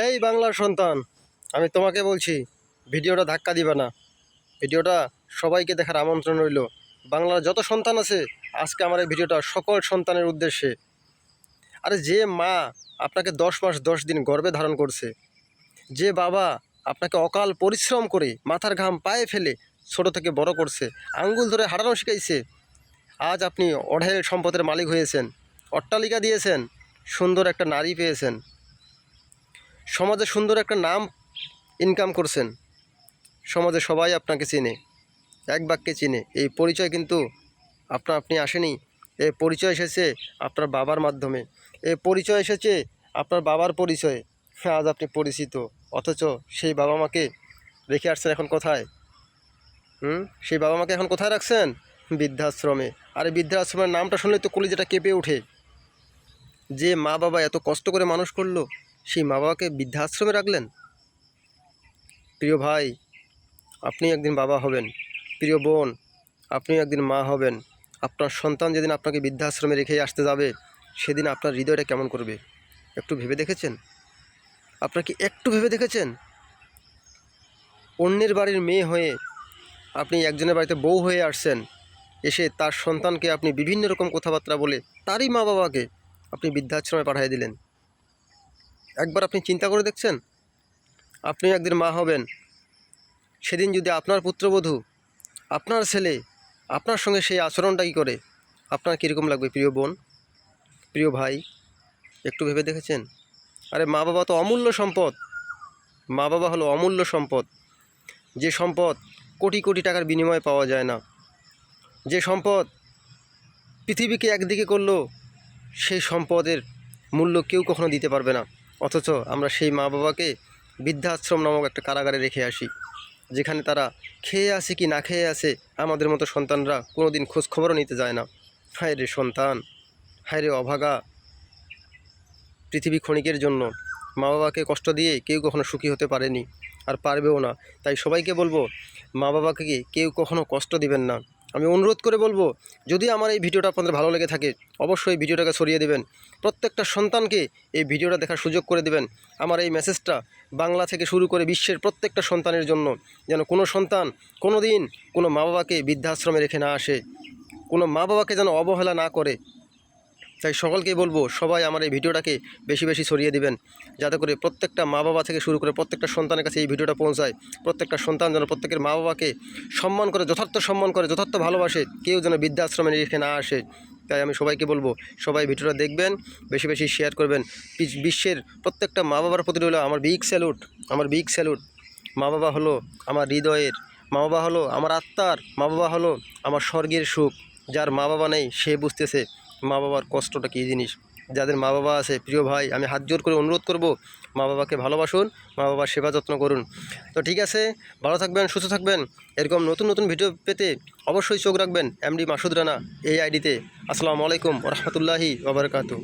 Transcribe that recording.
এই বাংলার সন্তান, আমি তোমাকে বলছি, ভিডিওটা ধাক্কা দিবে না। ভিডিওটা সবাইকে দেখার আমন্ত্রণ রইল। বাংলার যত সন্তান আছে, আজকে আমার এই ভিডিওটা সকল সন্তানের উদ্দেশ্যে। আরে যে মা আপনাকে 10 মাস 10 দিন গর্ভে ধারণ করছে, যে বাবা আপনাকে অকাল পরিশ্রম করে মাথার ঘাম পায়ে ফেলে ছোট থেকে বড় করছে, আঙ্গুল ধরে হাঁটানো শিখাইছে, আজ আপনি অঢেল সম্পদের মালিক হয়েছেন, অট্টালিকা দিয়েছেন, সুন্দর একটা নারী পেয়েছেন, সমাজে সুন্দর একটা নাম ইনকাম করছেন, সমাজে সবাই আপনাকে চেনে, এক বাক্যে চেনে। এই পরিচয় কিন্তু আপনি আসেনি, এই পরিচয় এসেছে আপনার বাবার মাধ্যমে, এই পরিচয় এসেছে আপনার বাবার পরিচয়ে। আজ আপনি পরিচিত, অথচ সেই বাবা মাকে রেখে আসছেন এখন কোথায়? সেই বাবা মাকে এখন কোথায় রাখছেন? বৃদ্ধাশ্রমে। আর এই বৃদ্ধাশ্রমের নামটা শুনলে তো কলিজাটা কেঁপে ওঠে। যে মা বাবা এত কষ্ট করে মানুষ করলো, সেই মা বাবাকে বৃদ্ধাশ্রমে রাখলেন। প্রিয় ভাই, আপনি একদিন বাবা হবেন। প্রিয় বোন, আপনি একদিন মা হবেন। আপনার সন্তান যেদিন আপনাকে বৃদ্ধাশ্রমে রেখে আসতে যাবে, সেদিন আপনার হৃদয়টা কেমন করবে? একটু ভেবে দেখেছেন? আপনার কি একটু ভেবে দেখেছেন? অন্যের বাড়ির মেয়ে হয়ে আপনি একজনের বাড়িতে বউ হয়ে আসছেন, এসে তার সন্তানকে আপনি বিভিন্ন রকম কথাবার্তা বলে তারই মা বাবাকে আপনি বৃদ্ধাশ্রমে পাঠিয়ে দিলেন। একবার আপনি চিন্তা করে দেখছেন? আপনি একদিন মা হবেন, সেদিন যদি আপনার পুত্রবধূ, আপনার ছেলে আপনার সঙ্গে সেই আচরণটা কী করে, আপনার কীরকম লাগবে? প্রিয় বোন, প্রিয় ভাই, একটু ভেবে দেখেছেন? আরে মা বাবা তো অমূল্য সম্পদ। মা বাবা হলো অমূল্য সম্পদ, যে সম্পদ কোটি কোটি টাকার বিনিময়ে পাওয়া যায় না, যে সম্পদ পৃথিবীকে একদিকে করলো, সেই সম্পদের মূল্য কেউ কখনো দিতে পারবে না। অথচ আমরা সেই মা বাবাকে বৃদ্ধাশ্রম নামক একটা কারাগারে রেখে আসি, যেখানে তারা খেয়ে আসে কি না খেয়ে আসে আমাদের মতো সন্তানরা কোনো দিন খোঁজখবরও নিতে যায় না। হায় রে সন্তান, হায় রে অভাগা। পৃথিবী ক্ষণিকের জন্য, মা বাবাকে কষ্ট দিয়ে কেউ কখনো সুখী হতে পারেনি, আর পারবেও না। তাই সবাইকে বলবো, মা বাবাকে কেউ কখনো কষ্ট দিবেন না। আমি অনুরোধ করে বলবো, যদি আমার এই ভিডিওটা আপনাদের ভালো লেগে থাকে, অবশ্যই ভিডিওটাকে ছড়িয়ে দেবেন, প্রত্যেকটা সন্তানকে এই ভিডিওটা দেখার সুযোগ করে দেবেন। আমার এই মেসেজটা বাংলা থেকে শুরু করে বিশ্বের প্রত্যেকটা সন্তানের জন্য, যেন কোনো সন্তান কোনো দিন কোনো মা বাবাকে বৃদ্ধাশ্রমে রেখে না আসে, কোনো মা বাবাকে যেন অবহেলা না করে। তাই সকলকে বলবো, সবাই আমার এই ভিডিওটাকে বেশি বেশি ছড়িয়ে দিবেন, যাতে করে প্রত্যেকটা মা বাবা থেকে শুরু করে প্রত্যেকটা সন্তানের কাছে এই ভিডিওটা পৌঁছায়। প্রত্যেকটা সন্তান যেন প্রত্যেকের মা বাবাকে সম্মান করে, যথার্থ সম্মান করে, যথার্থ ভালোবাসে, কেউ যেন বৃদ্ধাশ্রমে রেখে না আসে। তাই আমি সবাইকে বলবো, সবাই ভিডিওটা দেখবেন, বেশি বেশি শেয়ার করবেন। বিশ্বের প্রত্যেকটা মা বাবার প্রতি রইল আমার বিগ স্যালুট, আমার বিগ স্যালুট। মা বাবা হলো আমার হৃদয়ের, মা বাবা হলো আমার আত্মার, মা বাবা হলো আমার স্বর্গের সুখ। যার মা বাবা নেই সে বুঝতেছে মা বাবার কষ্টটা কী জিনিস। যাদের মা বাবা আছে, প্রিয় ভাই, আমি হাত জোর করে অনুরোধ করব, মা বাবাকে ভালোবাসুন, মা বাবার সেবা যত্ন করুন। তো ঠিক আছে, ভালো থাকবেন, সুস্থ থাকবেন। এরকম নতুন নতুন ভিডিও পেতে অবশ্যই চোখ রাখবেন এমডি মাসুদ রানা এই আইডিতে। আসসালামু আলাইকুম ওয়া রাহমাতুল্লাহি ওয়া বারাকাতুহু।